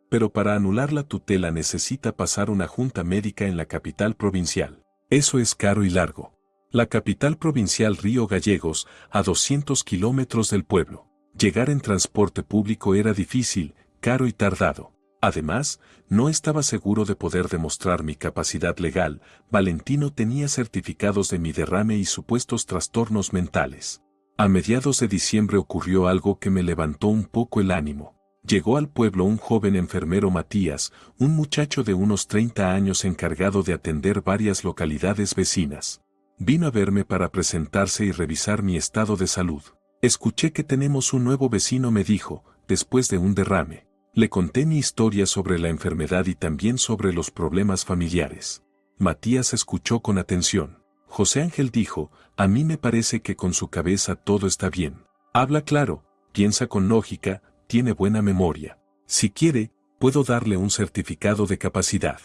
pero para anular la tutela necesita pasar una junta médica en la capital provincial. Eso es caro y largo. La capital provincial, Río Gallegos, a 200 kilómetros del pueblo. Llegar en transporte público era difícil, caro y tardado. Además, no estaba seguro de poder demostrar mi capacidad legal. Valentino tenía certificados de mi derrame y supuestos trastornos mentales. A mediados de diciembre ocurrió algo que me levantó un poco el ánimo. Llegó al pueblo un joven enfermero Matías, un muchacho de unos 30 años encargado de atender varias localidades vecinas. Vino a verme para presentarse y revisar mi estado de salud. Escuché que tenemos un nuevo vecino, me dijo, después de un derrame. Le conté mi historia sobre la enfermedad y también sobre los problemas familiares. Matías escuchó con atención. José Ángel dijo, a mí me parece que con su cabeza todo está bien. Habla claro, piensa con lógica, tiene buena memoria. Si quiere, puedo darle un certificado de capacidad.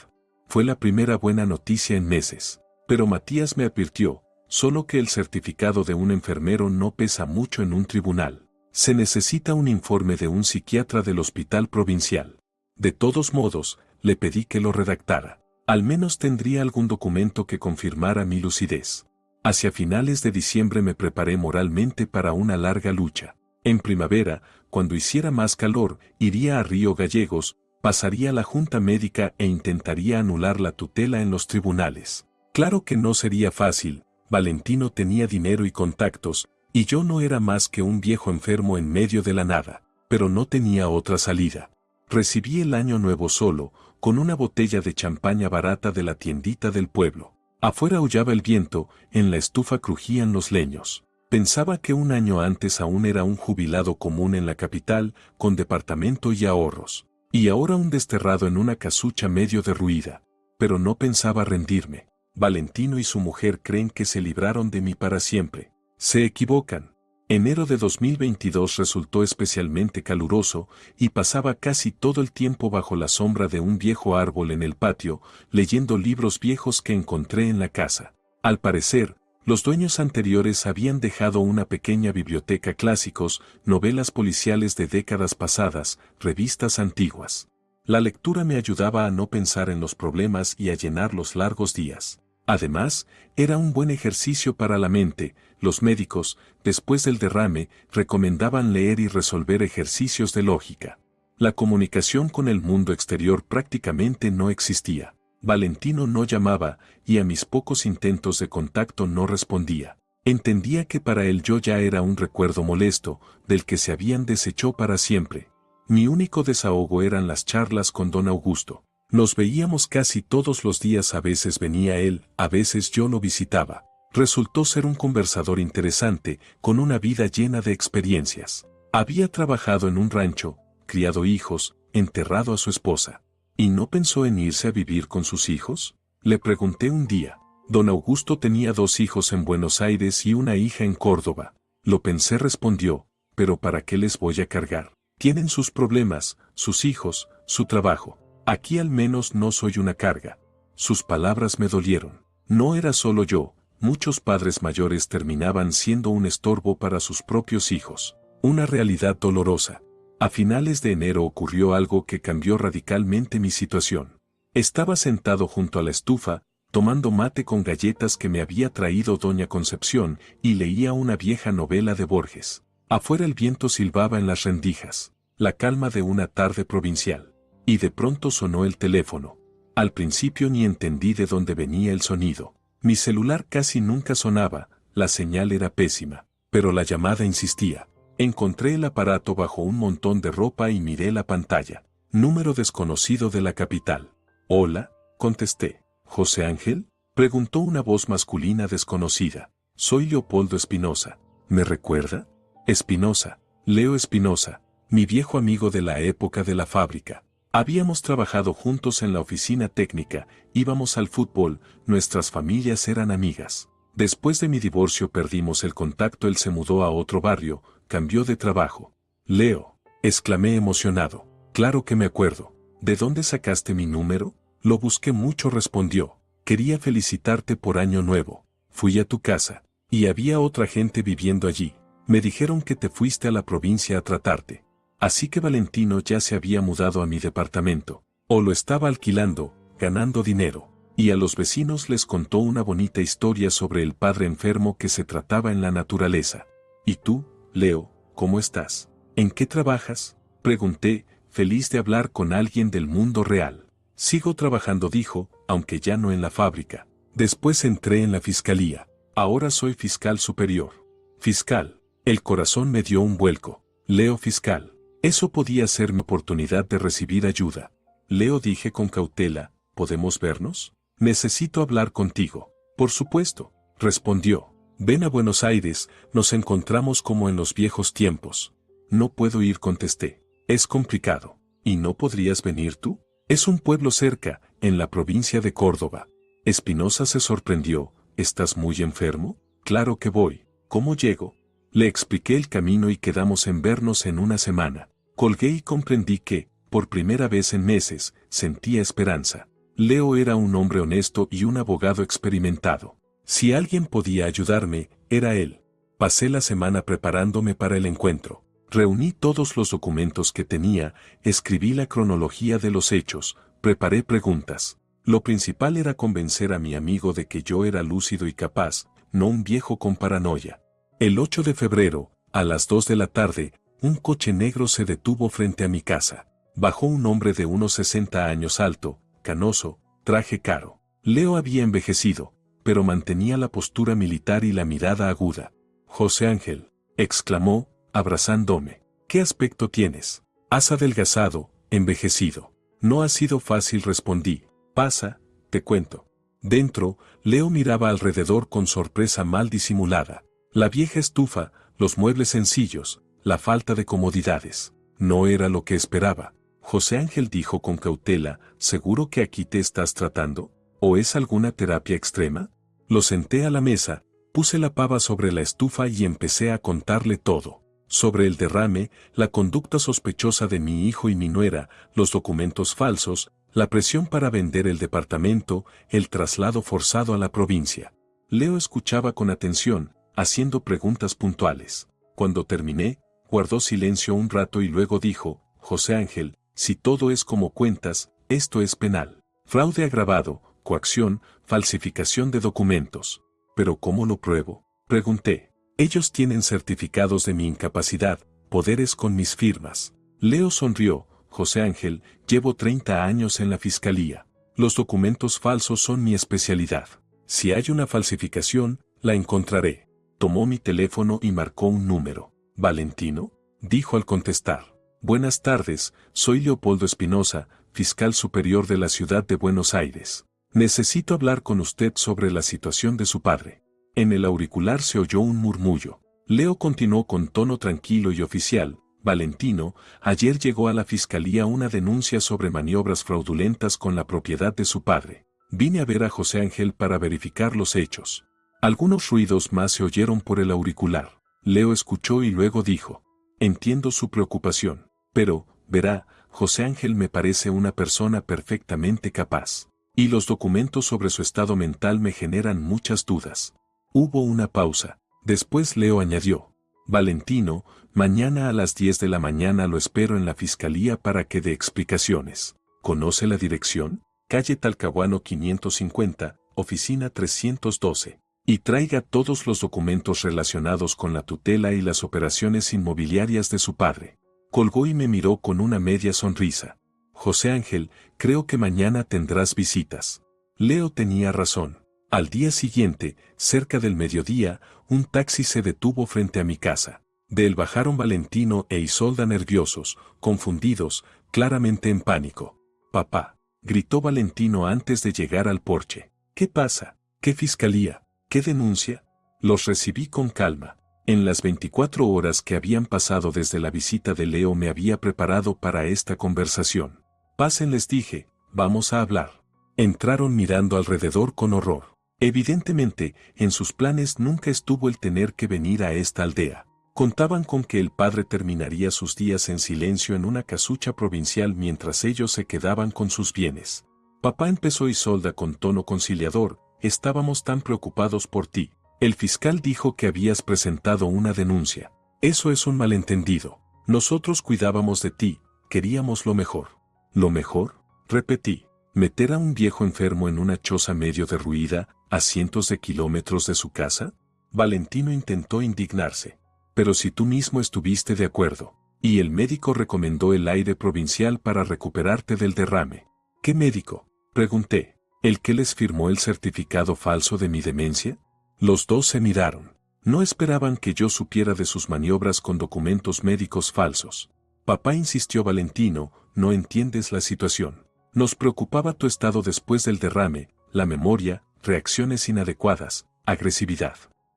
Fue la primera buena noticia en meses. Pero Matías me advirtió, solo que el certificado de un enfermero no pesa mucho en un tribunal. Se necesita un informe de un psiquiatra del hospital provincial. De todos modos, le pedí que lo redactara. Al menos tendría algún documento que confirmara mi lucidez. Hacia finales de diciembre me preparé moralmente para una larga lucha. En primavera, cuando hiciera más calor, iría a Río Gallegos, pasaría la junta médica e intentaría anular la tutela en los tribunales. Claro que no sería fácil. Valentino tenía dinero y contactos, y yo no era más que un viejo enfermo en medio de la nada, pero no tenía otra salida. Recibí el año nuevo solo, con una botella de champaña barata de la tiendita del pueblo. Afuera aullaba el viento, en la estufa crujían los leños. Pensaba que un año antes aún era un jubilado común en la capital, con departamento y ahorros, y ahora un desterrado en una casucha medio derruida. Pero no pensaba rendirme. Valentino y su mujer creen que se libraron de mí para siempre. Se equivocan. Enero de 2022 resultó especialmente caluroso y pasaba casi todo el tiempo bajo la sombra de un viejo árbol en el patio, leyendo libros viejos que encontré en la casa. Al parecer, los dueños anteriores habían dejado una pequeña biblioteca, clásicos, novelas policiales de décadas pasadas, revistas antiguas. La lectura me ayudaba a no pensar en los problemas y a llenar los largos días. Además, era un buen ejercicio para la mente. Los médicos, después del derrame, recomendaban leer y resolver ejercicios de lógica. La comunicación con el mundo exterior prácticamente no existía. Valentino no llamaba, y a mis pocos intentos de contacto no respondía. Entendía que para él yo ya era un recuerdo molesto, del que se habían deshecho para siempre. Mi único desahogo eran las charlas con don Augusto. Nos veíamos casi todos los días, a veces venía él, a veces yo lo visitaba. Resultó ser un conversador interesante, con una vida llena de experiencias. Había trabajado en un rancho, criado hijos, enterrado a su esposa. ¿Y no pensó en irse a vivir con sus hijos? Le pregunté un día. Don Augusto tenía 2 hijos en Buenos Aires y una hija en Córdoba. Lo pensé, respondió, pero ¿para qué les voy a cargar? Tienen sus problemas, sus hijos, su trabajo. Aquí al menos no soy una carga. Sus palabras me dolieron. No era solo yo, muchos padres mayores terminaban siendo un estorbo para sus propios hijos. Una realidad dolorosa. A finales de enero ocurrió algo que cambió radicalmente mi situación. Estaba sentado junto a la estufa, tomando mate con galletas que me había traído doña Concepción, y leía una vieja novela de Borges. Afuera el viento silbaba en las rendijas, la calma de una tarde provincial. Y de pronto sonó el teléfono. Al principio ni entendí de dónde venía el sonido. Mi celular casi nunca sonaba, la señal era pésima, pero la llamada insistía. Encontré el aparato bajo un montón de ropa y miré la pantalla. Número desconocido de la capital. Hola, contesté. ¿José Ángel? Preguntó una voz masculina desconocida. Soy Leopoldo Espinosa. ¿Me recuerda? Espinosa, Leo Espinosa, mi viejo amigo de la época de la fábrica. Habíamos trabajado juntos en la oficina técnica, íbamos al fútbol, nuestras familias eran amigas. Después de mi divorcio perdimos el contacto, él se mudó a otro barrio, cambió de trabajo. Leo, exclamé emocionado. Claro que me acuerdo. ¿De dónde sacaste mi número? Lo busqué mucho, respondió. Quería felicitarte por Año Nuevo. Fui a tu casa, y había otra gente viviendo allí. Me dijeron que te fuiste a la provincia a tratarte. Así que Valentino ya se había mudado a mi departamento, o lo estaba alquilando, ganando dinero, y a los vecinos les contó una bonita historia sobre el padre enfermo que se trataba en la naturaleza. ¿Y tú, Leo, cómo estás? ¿En qué trabajas? Pregunté, feliz de hablar con alguien del mundo real. Sigo trabajando, dijo, aunque ya no en la fábrica. Después entré en la fiscalía. Ahora soy fiscal superior. Fiscal. El corazón me dio un vuelco. Leo, fiscal. Eso podía ser mi oportunidad de recibir ayuda. Leo, dije con cautela, ¿podemos vernos? Necesito hablar contigo. Por supuesto, respondió. Ven a Buenos Aires, nos encontramos como en los viejos tiempos. No puedo ir, contesté. Es complicado. ¿Y no podrías venir tú? Es un pueblo cerca, en la provincia de Córdoba. Espinosa se sorprendió. ¿Estás muy enfermo? Claro que voy. ¿Cómo llego? Le expliqué el camino y quedamos en vernos en una semana. Colgué y comprendí que, por primera vez en meses, sentía esperanza. Leo era un hombre honesto y un abogado experimentado. Si alguien podía ayudarme, era él. Pasé la semana preparándome para el encuentro. Reuní todos los documentos que tenía, escribí la cronología de los hechos, preparé preguntas. Lo principal era convencer a mi amigo de que yo era lúcido y capaz, no un viejo con paranoia. El 8 de febrero, a las 2 de la tarde, un coche negro se detuvo frente a mi casa. Bajó un hombre de unos 60 años, alto, canoso, traje caro. Leo había envejecido, pero mantenía la postura militar y la mirada aguda. José Ángel, exclamó, abrazándome. ¿Qué aspecto tienes? Has adelgazado, envejecido. No ha sido fácil, respondí. Pasa, te cuento. Dentro, Leo miraba alrededor con sorpresa mal disimulada. La vieja estufa, los muebles sencillos, la falta de comodidades. No era lo que esperaba. José Ángel, dijo con cautela, ¿seguro que aquí te estás tratando? ¿O es alguna terapia extrema? Lo senté a la mesa, puse la pava sobre la estufa y empecé a contarle todo. Sobre el derrame, la conducta sospechosa de mi hijo y mi nuera, los documentos falsos, la presión para vender el departamento, el traslado forzado a la provincia. Leo escuchaba con atención, haciendo preguntas puntuales. Cuando terminé, guardó silencio un rato y luego dijo, José Ángel, si todo es como cuentas, esto es penal. Fraude agravado, coacción, falsificación de documentos. ¿Pero cómo lo pruebo? Pregunté. Ellos tienen certificados de mi incapacidad, poderes con mis firmas. Leo sonrió. José Ángel, llevo 30 años en la fiscalía. Los documentos falsos son mi especialidad. Si hay una falsificación, la encontraré. Tomó mi teléfono y marcó un número. ¿Valentino? Dijo al contestar. Buenas tardes, soy Leopoldo Espinosa, fiscal superior de la ciudad de Buenos Aires. Necesito hablar con usted sobre la situación de su padre. En el auricular se oyó un murmullo. Leo continuó con tono tranquilo y oficial. Valentino, ayer llegó a la fiscalía una denuncia sobre maniobras fraudulentas con la propiedad de su padre. Vine a ver a José Ángel para verificar los hechos. Algunos ruidos más se oyeron por el auricular. Leo escuchó y luego dijo, entiendo su preocupación, pero, verá, José Ángel me parece una persona perfectamente capaz. Y los documentos sobre su estado mental me generan muchas dudas. Hubo una pausa. Después Leo añadió, Valentino, mañana a las 10 de la mañana lo espero en la fiscalía para que dé explicaciones. ¿Conoce la dirección? Calle Talcahuano 550, oficina 312. Y traiga todos los documentos relacionados con la tutela y las operaciones inmobiliarias de su padre. Colgó y me miró con una media sonrisa. José Ángel, creo que mañana tendrás visitas. Leo tenía razón. Al día siguiente, cerca del mediodía, un taxi se detuvo frente a mi casa. De él bajaron Valentino e Isolda nerviosos, confundidos, claramente en pánico. Papá, gritó Valentino antes de llegar al porche. ¿Qué pasa? ¿Qué fiscalía? ¿Qué denuncia? Los recibí con calma. En las 24 horas que habían pasado desde la visita de Leo me había preparado para esta conversación. Pasen, les dije, vamos a hablar. Entraron mirando alrededor con horror. Evidentemente, en sus planes nunca estuvo el tener que venir a esta aldea. Contaban con que el padre terminaría sus días en silencio en una casucha provincial mientras ellos se quedaban con sus bienes. Papá, empezó Isolda con tono conciliador, estábamos tan preocupados por ti. El fiscal dijo que habías presentado una denuncia. Eso es un malentendido. Nosotros cuidábamos de ti, queríamos lo mejor. ¿Lo mejor? Repetí. ¿Meter a un viejo enfermo en una choza medio derruida, a cientos de kilómetros de su casa? Valentino intentó indignarse. Pero si tú mismo estuviste de acuerdo. Y el médico recomendó el aire provincial para recuperarte del derrame. ¿Qué médico? Pregunté. ¿El que les firmó el certificado falso de mi demencia? Los dos se miraron. No esperaban que yo supiera de sus maniobras con documentos médicos falsos. Papá, insistió Valentino, no entiendes la situación. Nos preocupaba tu estado después del derrame, la memoria, reacciones inadecuadas, agresividad.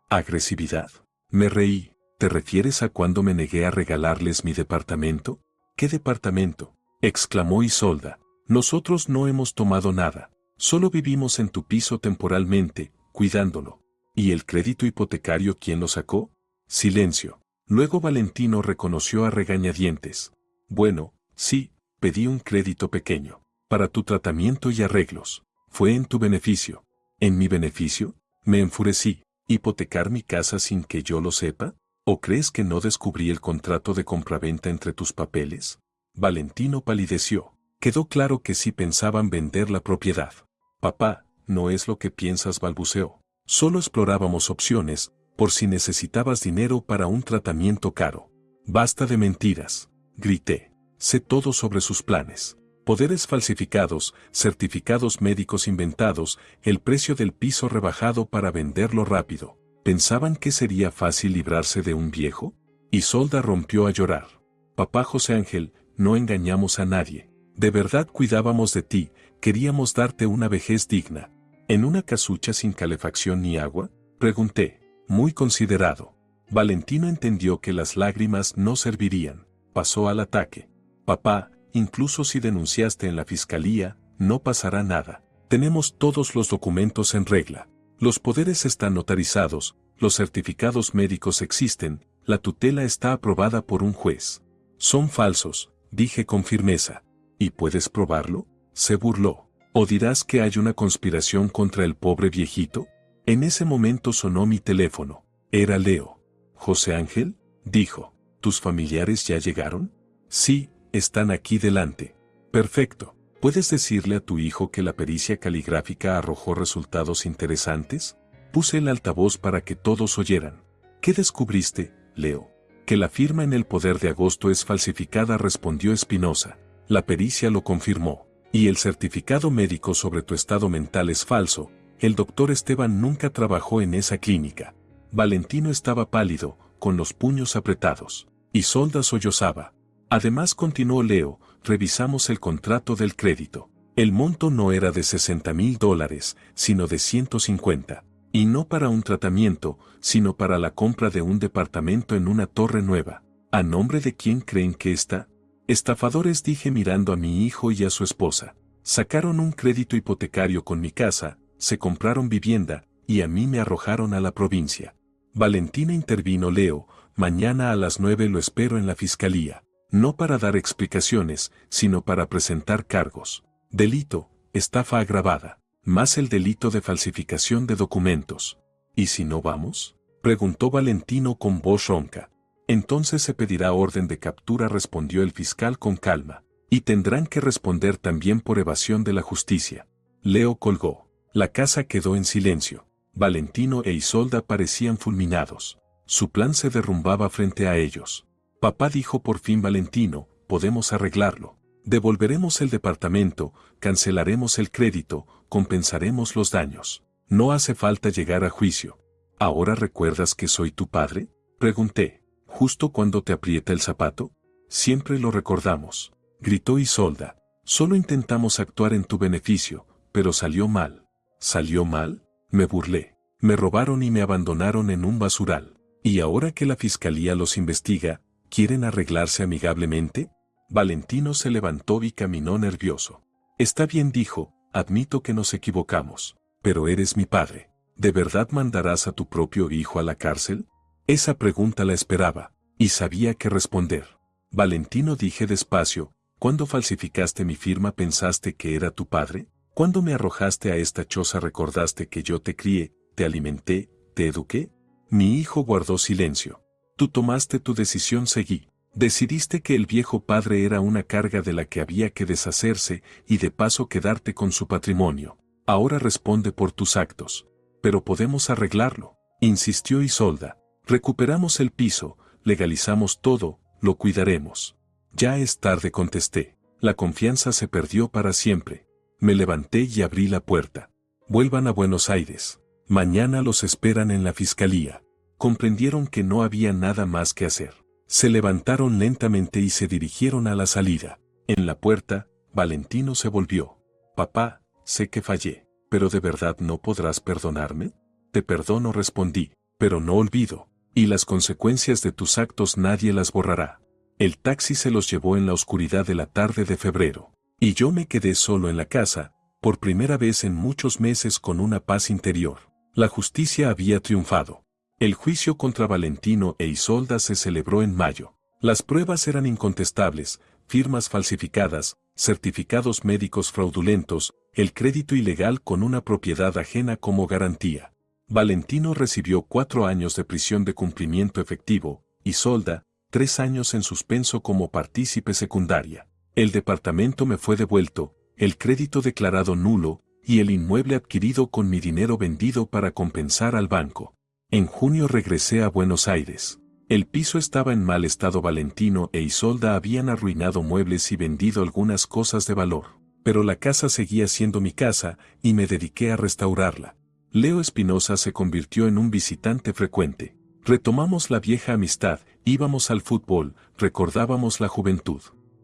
¿Agresividad? Me reí. ¿Te refieres a cuando me negué a regalarles mi departamento? ¿Qué departamento? Exclamó Isolda. Nosotros no hemos tomado nada. Solo vivimos en tu piso temporalmente, cuidándolo. ¿Y el crédito hipotecario quién lo sacó? Silencio. Luego Valentino reconoció a regañadientes. Bueno, sí, pedí un crédito pequeño. Para tu tratamiento y arreglos. Fue en tu beneficio. ¿En mi beneficio? Me enfurecí. ¿Hipotecar mi casa sin que yo lo sepa? ¿O crees que no descubrí el contrato de compraventa entre tus papeles? Valentino palideció. Quedó claro que sí pensaban vender la propiedad. Papá, no es lo que piensas, balbuceó. Solo explorábamos opciones, por si necesitabas dinero para un tratamiento caro. Basta de mentiras, grité. Sé todo sobre sus planes. Poderes falsificados, certificados médicos inventados, el precio del piso rebajado para venderlo rápido. ¿Pensaban que sería fácil librarse de un viejo? Isolda rompió a llorar. Papá José Ángel, no engañamos a nadie. De verdad cuidábamos de ti, queríamos darte una vejez digna. ¿En una casucha sin calefacción ni agua? Pregunté, muy considerado. Valentino entendió que las lágrimas no servirían. Pasó al ataque. Papá, incluso si denunciaste en la fiscalía, no pasará nada. Tenemos todos los documentos en regla. Los poderes están notarizados, los certificados médicos existen, la tutela está aprobada por un juez. Son falsos, dije con firmeza. ¿Y puedes probarlo? Se burló. ¿O dirás que hay una conspiración contra el pobre viejito? En ese momento sonó mi teléfono. Era Leo. ¿José Ángel? Dijo. ¿Tus familiares ya llegaron? Sí, están aquí delante. Perfecto. ¿Puedes decirle a tu hijo que la pericia caligráfica arrojó resultados interesantes? Puse el altavoz para que todos oyeran. ¿Qué descubriste, Leo? Que la firma en el Poder de Agosto es falsificada, respondió Espinosa. La pericia lo confirmó. Y el certificado médico sobre tu estado mental es falso. El doctor Esteban nunca trabajó en esa clínica. Valentino estaba pálido, con los puños apretados. Isolda sollozaba. Además, continuó Leo, revisamos el contrato del crédito. El monto no era de $60,000, sino de 150. Y no para un tratamiento, sino para la compra de un departamento en una torre nueva. ¿A nombre de quién creen que está? Estafadores, dije mirando a mi hijo y a su esposa. Sacaron un crédito hipotecario con mi casa, se compraron vivienda, y a mí me arrojaron a la provincia. Valentina, intervino Leo, mañana a las 9 lo espero en la fiscalía. No para dar explicaciones, sino para presentar cargos. Delito, estafa agravada, más el delito de falsificación de documentos. ¿Y si no vamos? Preguntó Valentino con voz ronca. Entonces se pedirá orden de captura, respondió el fiscal con calma. Y tendrán que responder también por evasión de la justicia. Leo colgó. La casa quedó en silencio. Valentino e Isolda parecían fulminados. Su plan se derrumbaba frente a ellos. Papá, dijo por fin Valentino, podemos arreglarlo. Devolveremos el departamento, cancelaremos el crédito, compensaremos los daños. No hace falta llegar a juicio. ¿Ahora recuerdas que soy tu padre? Pregunté. ¿Justo cuando te aprieta el zapato? Siempre lo recordamos, gritó Isolda. Solo intentamos actuar en tu beneficio, pero salió mal. ¿Salió mal? Me burlé. Me robaron y me abandonaron en un basural. Y ahora que la fiscalía los investiga, ¿quieren arreglarse amigablemente? Valentino se levantó y caminó nervioso. Está bien, dijo, admito que nos equivocamos, pero eres mi padre. ¿De verdad mandarás a tu propio hijo a la cárcel? Esa pregunta la esperaba, y sabía qué responder. Valentino, dije despacio, ¿cuándo falsificaste mi firma pensaste que era tu padre? ¿Cuándo me arrojaste a esta choza recordaste que yo te crié, te alimenté, te eduqué? Mi hijo guardó silencio. Tú tomaste tu decisión, seguí. Decidiste que el viejo padre era una carga de la que había que deshacerse y de paso quedarte con su patrimonio. Ahora responde por tus actos. Pero podemos arreglarlo, insistió Isolda. Recuperamos el piso, legalizamos todo, lo cuidaremos. Ya es tarde, contesté. La confianza se perdió para siempre. Me levanté y abrí la puerta. Vuelvan a Buenos Aires. Mañana los esperan en la fiscalía. Comprendieron que no había nada más que hacer. Se levantaron lentamente y se dirigieron a la salida. En la puerta, Valentino se volvió. Papá, sé que fallé, pero ¿de verdad no podrás perdonarme? Te perdono, respondí, pero no olvido. Y las consecuencias de tus actos nadie las borrará. El taxi se los llevó en la oscuridad de la tarde de febrero. Y yo me quedé solo en la casa, por primera vez en muchos meses, con una paz interior. La justicia había triunfado. El juicio contra Valentino e Isolda se celebró en mayo. Las pruebas eran incontestables: firmas falsificadas, certificados médicos fraudulentos, el crédito ilegal con una propiedad ajena como garantía. Valentino recibió 4 años de prisión de cumplimiento efectivo, Isolda, 3 años en suspenso como partícipe secundaria. El departamento me fue devuelto, el crédito declarado nulo, y el inmueble adquirido con mi dinero vendido para compensar al banco. En junio regresé a Buenos Aires. El piso estaba en mal estado. Valentino e Isolda habían arruinado muebles y vendido algunas cosas de valor. Pero la casa seguía siendo mi casa, y me dediqué a restaurarla. Leo Espinosa se convirtió en un visitante frecuente. Retomamos la vieja amistad, íbamos al fútbol, recordábamos la juventud.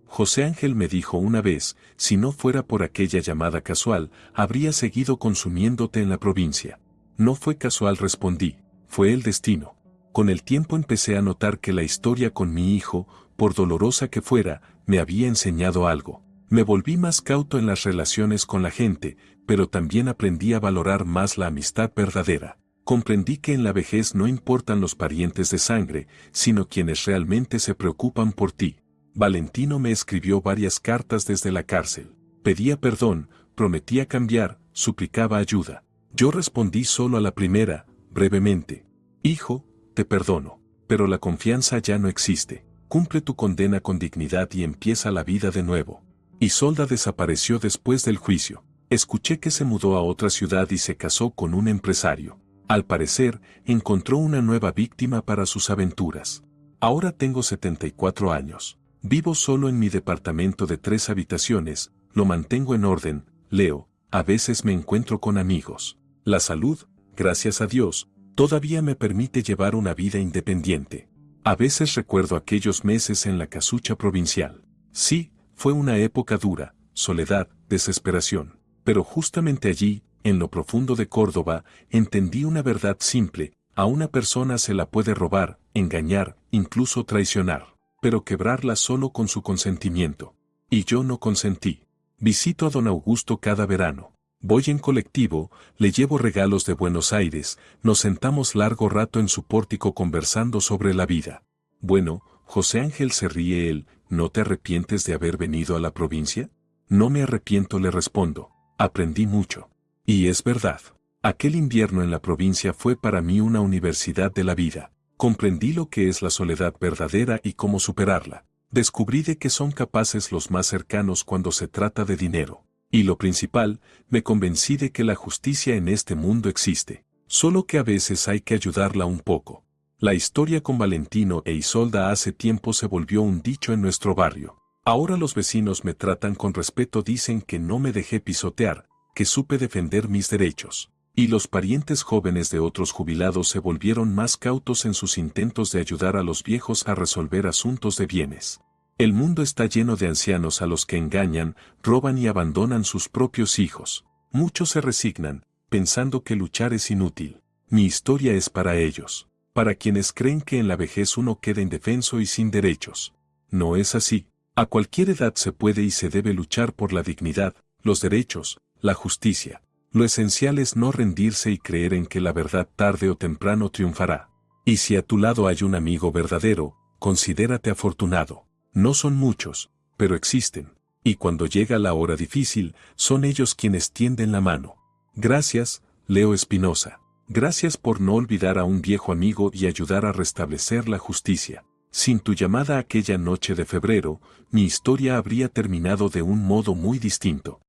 José Ángel me dijo una vez: si no fuera por aquella llamada casual, habría seguido consumiéndote en la provincia. No fue casual, respondí, fue el destino. Con el tiempo empecé a notar que la historia con mi hijo, por dolorosa que fuera, me había enseñado algo. Me volví más cauto en las relaciones con la gente, pero también aprendí a valorar más la amistad verdadera. Comprendí que en la vejez no importan los parientes de sangre, sino quienes realmente se preocupan por ti. Valentino me escribió varias cartas desde la cárcel. Pedía perdón, prometía cambiar, suplicaba ayuda. Yo respondí solo a la primera, brevemente. Hijo, te perdono, pero la confianza ya no existe. Cumple tu condena con dignidad y empieza la vida de nuevo. Isolda desapareció después del juicio. Escuché que se mudó a otra ciudad y se casó con un empresario. Al parecer, encontró una nueva víctima para sus aventuras. Ahora tengo 74 años. Vivo solo en mi departamento de 3 habitaciones, lo mantengo en orden, leo, a veces me encuentro con amigos. La salud, gracias a Dios, todavía me permite llevar una vida independiente. A veces recuerdo aquellos meses en la casucha provincial. Sí, fue una época dura, soledad, desesperación. Pero justamente allí, en lo profundo de Córdoba, entendí una verdad simple: a una persona se la puede robar, engañar, incluso traicionar, pero quebrarla solo con su consentimiento. Y yo no consentí. Visito a don Augusto cada verano. Voy en colectivo, le llevo regalos de Buenos Aires, nos sentamos largo rato en su pórtico conversando sobre la vida. Bueno, José Ángel, se ríe él, ¿no te arrepientes de haber venido a la provincia? No me arrepiento, le respondo. Aprendí mucho. Y es verdad. Aquel invierno en la provincia fue para mí una universidad de la vida. Comprendí lo que es la soledad verdadera y cómo superarla. Descubrí de qué son capaces los más cercanos cuando se trata de dinero. Y lo principal, me convencí de que la justicia en este mundo existe, solo que a veces hay que ayudarla un poco. La historia con Valentino e Isolda hace tiempo se volvió un dicho en nuestro barrio. Ahora los vecinos me tratan con respeto, dicen que no me dejé pisotear, que supe defender mis derechos. Y los parientes jóvenes de otros jubilados se volvieron más cautos en sus intentos de ayudar a los viejos a resolver asuntos de bienes. El mundo está lleno de ancianos a los que engañan, roban y abandonan sus propios hijos. Muchos se resignan, pensando que luchar es inútil. Mi historia es para ellos, para quienes creen que en la vejez uno queda indefenso y sin derechos. No es así. A cualquier edad se puede y se debe luchar por la dignidad, los derechos, la justicia. Lo esencial es no rendirse y creer en que la verdad tarde o temprano triunfará. Y si a tu lado hay un amigo verdadero, considérate afortunado. No son muchos, pero existen. Y cuando llega la hora difícil, son ellos quienes tienden la mano. Gracias, Leo Espinosa. Gracias por no olvidar a un viejo amigo y ayudar a restablecer la justicia. Sin tu llamada aquella noche de febrero, mi historia habría terminado de un modo muy distinto.